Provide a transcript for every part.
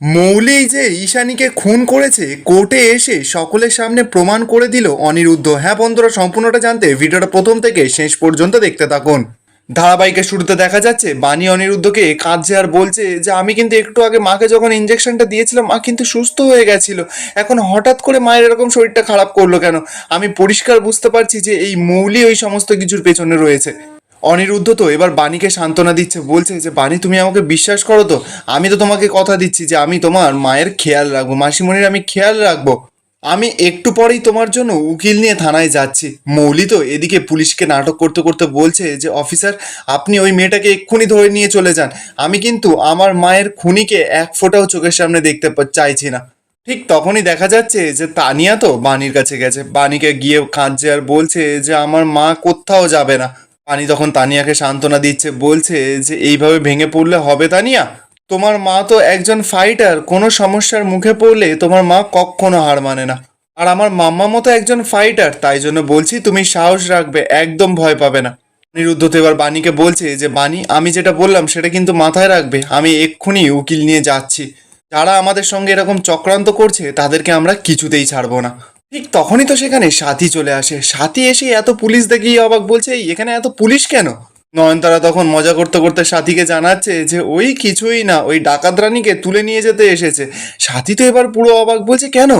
মৌলি যে ঈশানীকে খুন করেছে কোর্টে এসে সকলের সামনে প্রমাণ করে দিল অনিরুদ্ধ। হ্যাঁ বন্ধুরা, সম্পূর্ণটা জানতে ভিডিওটা প্রথম থেকে শেষ পর্যন্ত দেখতে থাকুন। ধারাবাহিকের শুরুতে দেখা যাচ্ছে বাণী অনিরুদ্ধকে কাঁদছে আর বলছে যে আমি কিন্তু একটু আগে মাকে যখন ইঞ্জেকশনটা দিয়েছিলাম মা কিন্তু সুস্থ হয়ে গেছিল, এখন হঠাৎ করে মায়ের এরকম শরীরটা খারাপ করলো কেন? আমি পরিষ্কার বুঝতে পারছি যে এই মৌলি ওই সমস্ত কিছুর পেছনে রয়েছে। অনিরুদ্ধ তো এবার বাণীকে সান্ত্বনা দিচ্ছে, বলছে যে বাণী তুমি আমাকে বিশ্বাস করো তো, আমি তো তোমাকে কথা দিচ্ছি যে আমি তোমার মায়ের খেয়াল রাখবো, মাসিমণির আমি খেয়াল রাখবো। আমি একটু পরেই তোমার জন্য উকিল নিয়ে থানায় যাচ্ছি। মৌলি তো এদিকে পুলিশকে নাটক করতে করতে বলছে যে অফিসার, আপনি ওই মেয়েটাকে এক্ষুনি ধরে নিয়ে চলে যান, আমি কিন্তু আমার মায়ের খুনিকে এক ফোঁটাও চোখের সামনে দেখতে চাইছি না। ঠিক তখনই দেখা যাচ্ছে যে তানিয়া তো বাণীর কাছে গেছে, বাণীকে গিয়ে কাঁদছে আর বলছে যে আমার মা কোথাও যাবে না। বাণী তখন তানিয়াকে সান্ত্বনা দিচ্ছে, বলছে যে এইভাবে ভেঙে পড়লে হবে তানিয়া, তোমার মা তো একজন ফাইটার, কোনো সমস্যার মুখে পড়লে তোমার মা কখনো হার মানে না। আর আমার মাম্মা মতো একজন ফাইটার, তাই জন্য বলছি তুমি সাহস রাখবে, একদম ভয় পাবে না। অনিরুদ্ধ তো এবার বাণীকে বলছে যে বাণী, আমি যেটা বললাম সেটা কিন্তু মাথায় রাখবে, আমি এক্ষুনি উকিল নিয়ে যাচ্ছি, যারা আমাদের সঙ্গে এরকম চক্রান্ত করছে তাদেরকে আমরা কিছুতেই ছাড়বো না। ঠিক তখনই তো সেখানে সাথী চলে আসে, সাথী এসে এত পুলিশ দেখি অবাক, বলছে "এই, এখানে এত পুলিশ কেন?" নয়নতারা তখন মজা করতে করতে সাথীকে জানাচ্ছে যে ওই কিছুই না, ওই ডাকাত রানীকে তুলে নিয়ে যেতে এসেছে। সাথী তো এবার পুরো অবাক, বলছে কেন?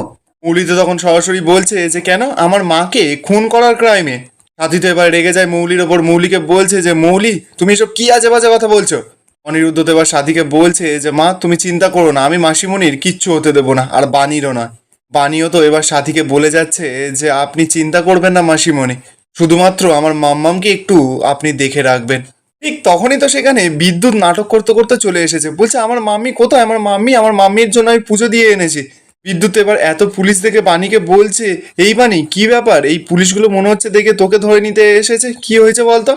মৌলি তো তখন সরাসরি বলছে যে কেন, আমার মাকে খুন করার ক্রাইমে। সাথী তো এবার রেগে যায় মৌলির ওপর, মৌলিকে বলছে যে মৌলি তুমি এসব কি আজে বাজে কথা বলছো। অনিরুদ্ধ তো এবার সাথীকে বলছে যে মা তুমি চিন্তা করো না, আমি মাসিমণির কিচ্ছু হতে দেবো না, আর বাণীরও না। বাণীও তো এবার সাথীকে বলে যাচ্ছে যে আপনি চিন্তা করবেন না মাসিমণি, শুধুমাত্র আমার মাম্মামকে একটু আপনি দেখে রাখবেন। ঠিক তখনই তো সেখানে বিদ্যুৎ নাটক করতে করতে চলে এসেছে, বলছে আমার মাম্মি কোথায়, আমার মাম্মির জন্য আমি পুজো দিয়ে এনেছি। বিদ্যুৎ এবার এত পুলিশ দেখে বাণীকে বলছে, এই বাণী কি ব্যাপার, এই পুলিশগুলো মনে হচ্ছে দেখে তোকে ধরে নিতে এসেছে, কি হয়েছে বলতো?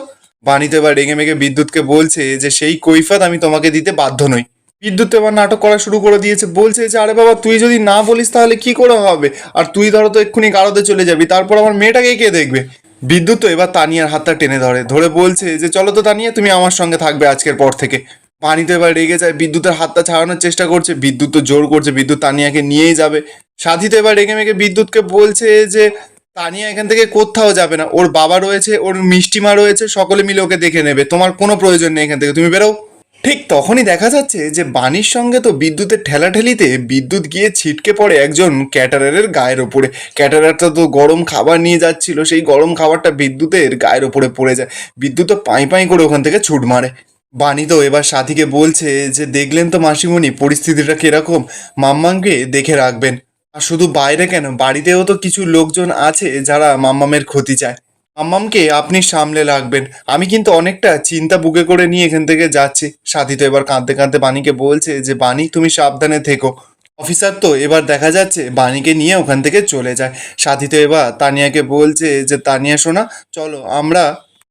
বাণী তো এবার রেগে মেগে বিদ্যুৎকে বলছে যে সেই কৈফাত আমি তোমাকে দিতে বাধ্য নই। বিদ্যুৎ এবার নাটক করা শুরু করে দিয়েছে, বলছে যে আরে বাবা তুই যদি না বলিস তাহলে কি করে হবে, আর তুই ধরো তো এক্ষুনি গারদে চলে যাবি, তারপর আমার মেয়েটাকে কে দেখবে? বিদ্যুৎ তো এবার তানিয়ার হাতটা টেনে ধরে ধরে বলছে যে চলো তো তানিয়া, তুমি আমার সঙ্গে থাকবে আজকের পর থেকে। পানি তো এবার রেগে যায়, বিদ্যুতের হাতটা ছাড়ানোর চেষ্টা করছে, বিদ্যুৎ তো জোর করছে বিদ্যুৎ তানিয়াকে নিয়েই যাবে। সাথী তো এবার রেগে মেগে বিদ্যুৎকে বলছে যে তানিয়া এখান থেকে কোথাও যাবে না, ওর বাবা রয়েছে, ওর মিষ্টিমা রয়েছে, সকলে মিলে ওকে দেখে নেবে, তোমার কোনো প্রয়োজন নেই এখান থেকে, তুমি বেরো। ঠিক তখনই দেখা যাচ্ছে যে বাণীর সঙ্গে তো বিদ্যুতের ঠেলাঠেলিতে বিদ্যুৎ গিয়ে ছিটকে পড়ে একজন ক্যাটারারের গায়ের ওপরে। ক্যাটারারটা তো গরম খাবার নিয়ে যাচ্ছিল, সেই গরম খাবারটা বিদ্যুতের গায়ের ওপরে পড়ে যায়, বিদ্যুৎ তো পাই পাই করে ওখান থেকে ছুট মারে। বাণী তো এবার সাথীকে বলছে যে দেখলেন তো মাসিমণি পরিস্থিতিটা কিরকম, মাম্মামকে দেখে রাখবেন। আর শুধু বাইরে কেন, বাড়িতেও তো কিছু লোকজন আছে যারা মাম্মামের ক্ষতি চায়, মাম্মামকে আপনি সামলে রাখবেন, আমি কিন্তু অনেকটা চিন্তা বুকে করে নিয়ে এখান থেকে যাচ্ছি। সাথী তো এবার কাঁদতে কাঁদতে বাণীকে বলছে যে বাণী তুমি সাবধানে থেকো। অফিসার তো এবার দেখা যাচ্ছে বাণীকে নিয়ে ওখান থেকে চলে যায়। সাথী তো এবার তানিয়াকে বলছে যে তানিয়া শোনা, চলো আমরা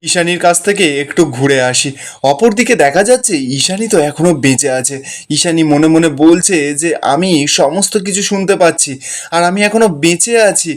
ঈশানীর কাছ থেকে একটু ঘুরে আসি। অপরদিকে দেখা যাচ্ছে ঈশানী তো এখনো বেঁচে আছে। ঈশানী মনে মনে বলছে যে আমি সমস্ত কিছু শুনতে পাচ্ছি, আর আমি এখনো বেঁচে আছি,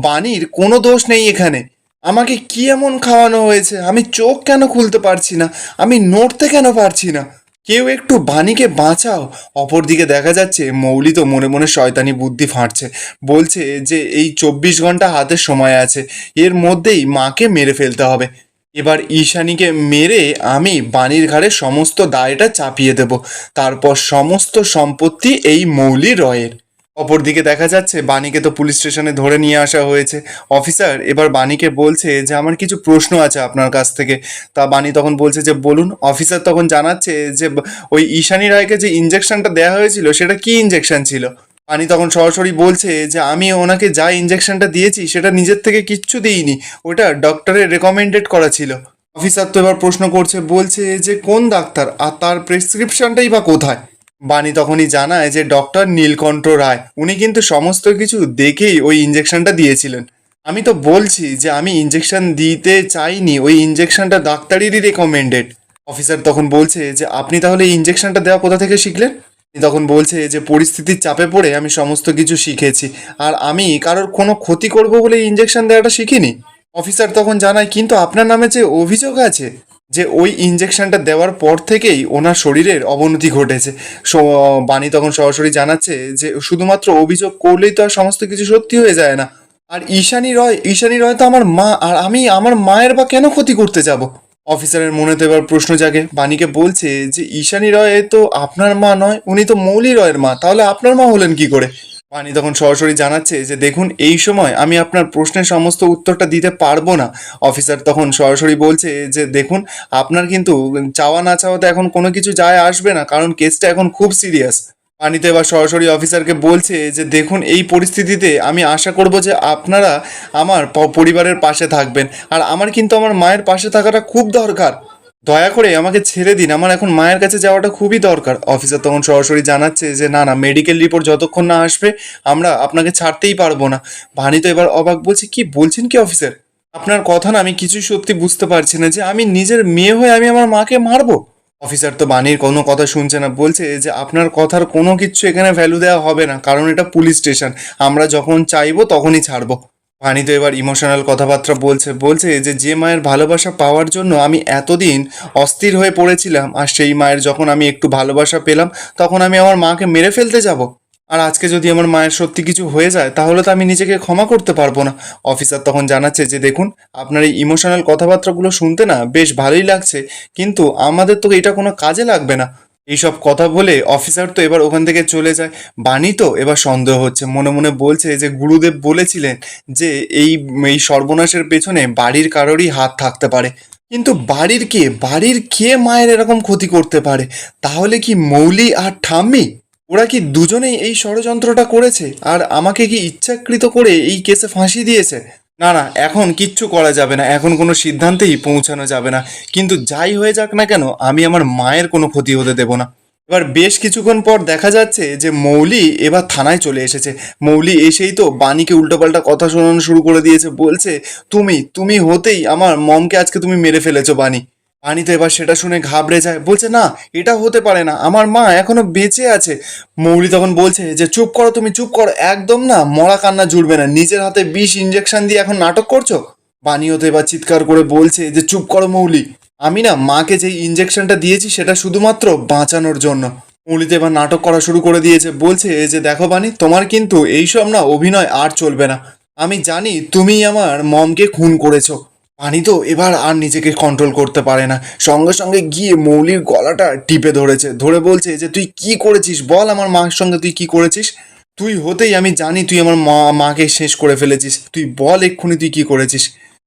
বাণীর কোনো দোষ নেই এখানে। আমাকে কি এমন খাওয়ানো হয়েছে, আমি চোখ কেন খুলতে পারছি না, আমি নড়তে কেন পারছি না, কেউ একটু বাণীকে বাঁচাও। অপরদিকে দেখা যাচ্ছে মৌলি তো মনে মনে শয়তানি বুদ্ধি ফাঁটছে, বলছে যে এই 24 ঘন্টা হাতে সময় আছে, এর মধ্যেই মাকে মেরে ফেলতে হবে। এবার ঈশানীকে মেরে আমি বাণীর ঘাড়ে সমস্ত দায়টা চাপিয়ে দেব, তারপর সমস্ত সম্পত্তি এই মৌলি রয়ের। অপরদিকে দেখা যাচ্ছে বাণীকে তো পুলিশ স্টেশনে ধরে নিয়ে আসা হয়েছে। অফিসার এবার বাণীকে বলছে যে আমার কিছু প্রশ্ন আছে আপনার কাছ থেকে। তা বাণী তখন বলছে যে বলুন। অফিসার তখন জানাচ্ছে যে ওই ঈশানী রায়কে যে ইঞ্জেকশনটা দেওয়া হয়েছিল সেটা কি ইঞ্জেকশন ছিল। বাণী তখন সরাসরি বলছে যে আমি ওনাকে যা ইঞ্জেকশনটা দিয়েছি সেটা নিজের থেকে কিচ্ছু দিইনি, ওটা ডক্টরের রেকমেন্ডেড করা ছিল। অফিসার তো এবার প্রশ্ন করছে, বলছে যে কোন ডাক্তার, আর তার প্রেসক্রিপশনটাই বা কোথায়? বাণী তখনই জানায় যে ডক্টর নীলকণ্ঠ রায়, উনি কিন্তু সমস্ত কিছু দেখেই ওই ইঞ্জেকশনটা দিয়েছিলেন। আমি তো বলছি যে আমি ইঞ্জেকশন দিতে চাইনি, ওই ইঞ্জেকশনটা ডাক্তারেরই রেকমেন্ডেড। অফিসার তখন বলছে যে আপনি তাহলে এই ইঞ্জেকশনটা দেওয়া কোথা থেকে শিখলেন? তিনি তখন বলছে যে পরিস্থিতির চাপে পড়ে আমি সমস্ত কিছু শিখেছি, আর আমি কারোর কোনো ক্ষতি করব বলে ইঞ্জেকশন দেওয়াটা শিখিনি। অফিসার তখন জানায় কিন্তু আপনার নামে যে অভিযোগ আছে, যে ওই ইঞ্জেকশনটা দেওয়ার পর থেকেই ওনার শরীরের অবনতি ঘটেছে। বাণী তখন সরাসরি জানাচ্ছে যে শুধুমাত্র অভিযোগ করলেই তো আর সমস্ত কিছু সত্যি হয়ে যায় না। আর ঈশানী রয় তো আমার মা, আর আমি আমার মায়ের বা কেন ক্ষতি করতে যাব? অফিসারের মনে তো এবার প্রশ্ন জাগে। বাণীকে বলছে যে ঈশানী রয় তো আপনার মা নয়, উনি তো মৌলি রয়ের মা, তাহলে আপনার মা হলেন কি করে? বাণী তখন সরাসরি জানাচ্ছে যে দেখুন, এই সময় আমি আপনার প্রশ্নের সমস্ত উত্তরটা দিতে পারবো না। অফিসার তখন সরাসরি বলছে যে দেখুন, আপনার কিন্তু চাওয়া না চাওয়াতে এখন কোনো কিছু যায় আসবে না, কারণ কেসটা এখন খুব সিরিয়াস। বাণী তো এবার সরাসরি অফিসারকে বলছে যে দেখুন, এই পরিস্থিতিতে আমি আশা করব যে আপনারা আমার পরিবারের পাশে থাকবেন, আর আমার কিন্তু আমার মায়ের পাশে থাকাটা খুব দরকার। দয়া করে আমাকে ছেড়ে দিন, আমার এখন মায়ের কাছে যাওয়াটা খুবই দরকার। অফিসার তখন সরাসরি জানাচ্ছে যে না না, মেডিকেল রিপোর্ট যতক্ষণ না আসবে আমরা আপনাকে ছাড়তেই পারবো না। ভানি তো এবার অবাক, বলছে কি বলছেন কি অফিসার? আপনার কথা না আমি কিছুই সত্যি বুঝতে পারছি না, যে আমি নিজের মেয়ে হয়ে আমি আমার মাকে মারবো? অফিসার তো বাণীর কোনো কথা শুনছে না, বলছে যে আপনার কথার কোনো কিচ্ছু এখানে ভ্যালু দেওয়া হবে না, কারণ এটা পুলিশ স্টেশন, আমরা যখন চাইবো তখনই ছাড়বো। ভানি তো এবার ইমোশনাল কথাবার্তা বলছে যে মায়ের ভালোবাসা পাওয়ার জন্য আমি এতদিন অস্থির হয়ে পড়েছিলাম, আর সেই মায়ের যখন আমি একটু ভালোবাসা পেলাম তখন আমি আমার মাকে মেরে ফেলতে যাব? আর আজকে যদি আমার মায়ের সত্যি কিছু হয়ে যায় তাহলে তো আমি নিজেকে ক্ষমা করতে পারবো না। অফিসার তখন জানাচ্ছে যে দেখুন, আপনার এই ইমোশনাল কথাবার্তাগুলো শুনতে না বেশ ভালোই লাগছে, কিন্তু আমাদের তো এটা কোনো কাজে লাগবে না। এইসব কথা বলে অফিসার তো এবার ওখান থেকে চলে যায়। বাণী তো এবার সন্দেহ হচ্ছে, মনে মনে বলছে যে গুরুদেব বলেছিলেন যে এই এই সর্বনাশের পেছনে বাড়ির কারোরই হাত থাকতে পারে, কিন্তু বাড়ির কে মায়ের এরকম ক্ষতি করতে পারে? তাহলে কি মৌলি আর ঠাম্মি, ওরা কি দুজনেই এই ষড়যন্ত্রটা করেছে, আর আমাকে কি ইচ্ছাকৃত করে এই কেসে ফাঁসি দিয়েছে? না না, এখন কিচ্ছু করা যাবে না, এখন কোনো সিদ্ধান্তেই পৌঁছানো যাবে না। কিন্তু যাই হয়ে যাক না কেন, আমি আমার মায়ের কোনো ক্ষতি হতে দেব না। এবার বেশ কিছুক্ষণ পর দেখা যাচ্ছে যে মৌলি এবার থানায় চলে এসেছে। মৌলি এসেই তো বাণীকে উল্টোপাল্টা কথা শোনানো শুরু করে দিয়েছে, বলছে তুমি তুমি হতেই আমার মমকে আজকে তুমি মেরে ফেলেছো বাণী। বাণী তো এবার সেটা শুনে ঘাবড়ে যায়, বলছে না এটা হতে পারে না, আমার মা এখনো বেঁচে আছে। মৌলি তখন বলছে যে চুপ করো, তুমি চুপ করো, একদম না মরা কান্না জুড়বে না, নিজের হাতে বিষ ইঞ্জেকশন দিয়ে এখন নাটক করছো। বাণীও তো এবার চিৎকার করে বলছে যে চুপ করো মৌলি, আমি না মাকে যেই ইঞ্জেকশনটা দিয়েছি সেটা শুধুমাত্র বাঁচানোর জন্য। মৌলি তো এবার নাটক করা শুরু করে দিয়েছে, বলছে যে দেখো বাণী, তোমার কিন্তু এইসব না অভিনয় আর চলবে না, আমি জানি তুমি আমার মমকে খুন করেছো। পানি তো এবার আর নিজেকে কন্ট্রোল করতে পারে না, সঙ্গে সঙ্গে গিয়ে মৌলির গলাটা টিপে ধরেছে, ধরে বলছে যে তুই কি করেছিস বল, আমার মার সঙ্গে তুই কি করেছিস? তুই হতেই আমি জানি তুই আমার মাকে শেষ করে ফেলেছিস, তুই বল এক্ষুনি তুই কি করেছিস।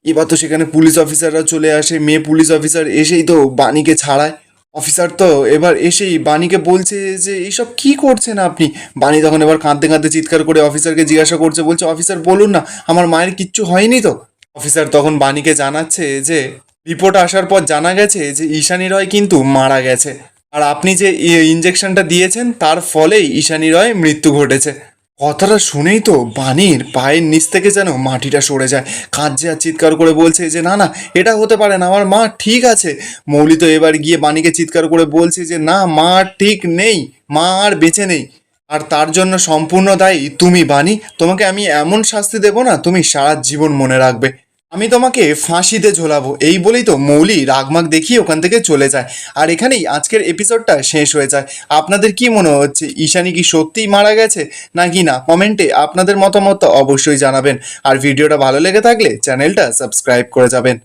এবার তো সেখানে পুলিশ অফিসাররা চলে আসে, মেয়ে পুলিশ অফিসার এসেই তো বাণীকে ছাড়ায়। অফিসার তো এবার এসেই বাণীকে বলছে যে এইসব কি করছেন আপনি। বাণী তখন এবার কাঁদতে কাঁদতে চিৎকার করে অফিসারকে জিজ্ঞাসা করছে, বলছে অফিসার বলুন না, আমার মায়ের কিচ্ছু হয়নি তো? অফিসার তখন বাণীকে জানাচ্ছে যে রিপোর্ট আসার পর জানা গেছে যে ঈশানী রয় কিন্তু মারা গেছে, আর আপনি যে ইঞ্জেকশনটা দিয়েছেন তার ফলেই ঈশানী রয় মৃত্যু ঘটেছে। কথাটা শুনেই তো বাণীর পায়ের নিচ থেকে যেন মাটিটা সরে যায়, কাঁদছে আর চিৎকার করে বলছে যে না না, এটা হতে পারে না, আমার মা ঠিক আছে। মৌলি তো এবার গিয়ে বাণীকে চিৎকার করে বলছে যে না, মা ঠিক নেই, মা আর বেঁচে নেই, আর তার জন্য সম্পূর্ণ দায়ী তুমি বাণী, তোমাকে আমি এমন শাস্তি দেবো না তুমি সারা জীবন মনে রাখবে, আমি তোমাকে ফাঁসিতে ঝোলাবো। এই বলেই তো মৌলি রাগমাগ দেখিয়ে ওখান থেকে চলে যায়। আর এখানেই আজকের এপিসোডটা শেষ হয়ে যায়। আপনাদের কি মনে হচ্ছে, ঈশানী কি সত্যিই মারা গেছে নাকি না? কমেন্টে আপনাদের মতামত অবশ্যই জানাবেন, আর ভিডিওটা ভালো লেগে থাকলে চ্যানেলটা সাবস্ক্রাইব করে যাবেন।